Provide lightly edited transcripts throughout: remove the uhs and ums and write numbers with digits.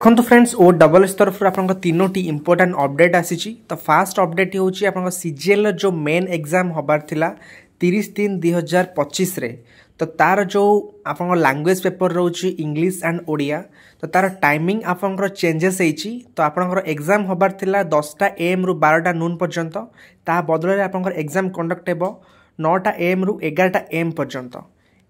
देखो friends O double S तरफ आप तीनोटी इंपोर्टाट अपडेट आसी। तो फास्ट अपडेट हूँ आप सीजीएल जो मेन एग्जाम हबार थिला 30/3/2025 तो तार जो आप लैंग्वेज पेपर रोचे इंग्लिश एंड ओडिया तो तार टाइमिंग आप चेंजेस होती। तो आप एग्जाम हबार थिला 10टा AM रु 12टा नून पर्यंत ता बदल आप एग्जाम कंडक्ट हो 9टा AM रु 11टा AM पर्यंत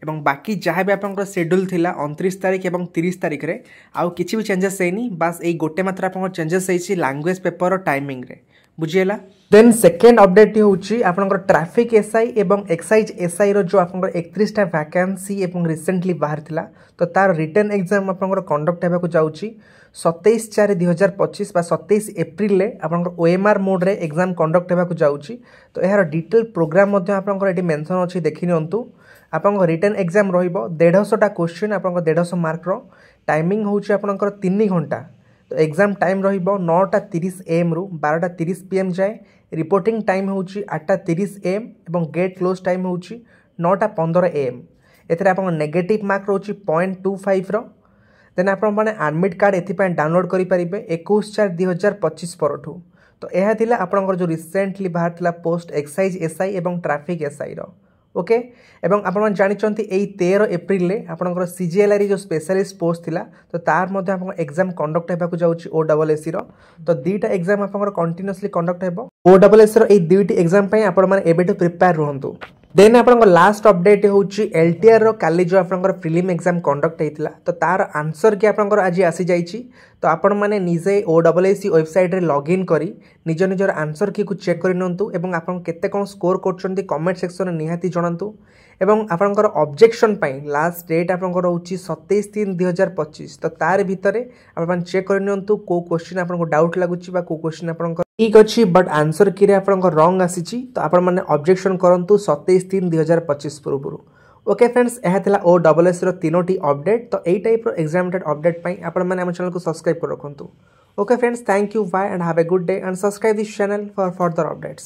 एवं बाकी जहाँ भी आप शेड्यूल थिला 29 तारिख और 30 तारिख रे आउ किसी भी चेंजेस होनी बस यही गोटे मात्र आप चेंजेस होती लैंग्वेज पेपर और टाइमिंग रे बुझीगला। देन सेकेंड अपडेट हूँ आप ट्रैफिक एसआई और एक्साइज एसआई रो जो आप 31टा वैकेंसी और रिसेंटली बाहर थिला तो तार रिटर्न एग्जाम आप कंडक्ट होगा जाऊँगी 27/4/2025 बा 27 एप्रिल आप OMR मोड रे एग्जाम कंडक्ट होगा जाऊँगी। तो यार डिटेल प्रोग्राम आपंकर मेंशन अच्छी देखी नियंतु। आप रिटर्न एग्जाम रहिबो 150टा क्वेश्चन आप 150 मार्क रो टाइमिंग होउची आपनकर 3 घंटा। तो एग्जाम टाइम रहिबो 9:30 AM रु 12:30 PM जाए। रिपोर्टिंग टाइम होउची 8:30 AM एवं गेट क्लोज टाइम होउची 9:15 AM। एथरे आप नेगेटिव मार्क रोची 0.25 रो। देन आप माने एडमिट कार्ड एथि डाउनलोड करि परिबे 21/4/2025 परठू। तो यह थिला आपनकर जो रिसेंटली बाहर थिला पोस्ट एक्साइज एसआई एवं ट्रैफिक एसआई रो ओके। एवं आप जानते यही 13 एप्रिल आपंकर सीजीएलआर जो स्पेशलिस्ट पोस्ट थिला तो तार मध्य आप एग्जाम कंडक्ट होगा जाऊँगी OSS रो। तो दुईटा एग्जाम आप कंटिन्यूअसली कंडक्ट हो OSS रो दुईटी एग्जाम एबेटू प्रिपेयर रुहतु। देन आप लास्ट अपडेट हूँ LTR रो काली जो आप प्रिलिम एग्जाम कंडक्ट होता तो तार आंसर कि आप आज आसी जाइए। तो आपण मैंने निजे OSS वेबसाइट रे लॉगिन करी निज निजर आंसर की चेक कर नियंतु एवं आप केते कौन स्कोर करछंती कमेंट सेक्शन में निहाती जणातु। एवं आपनकर ऑब्जेक्शन पाई लास्ट डेट आपनकर होची 27/3/2025 तो तार भितर आप चेक कर नियंतु को क्वेश्चन आपनको डाउट लागुची बा को क्वेश्चन आपनकर ठीक अच्छी बट आंसर की रे आपनकर रॉन्ग आसीची तो आपण माने ऑब्जेक्शन करंतु 27/3/2025 पूर्व। ओके फ्रेंड्स यह थिला OSS रो तीनोटी अपडेट। तो यही टाइप रो एग्जामिनेटेड अपडेट पाई आपण माने हम चैनल को सब्सक्राइब कर रखंतु। Okay friends thank you bye and have a good day and subscribe this channel for further updates.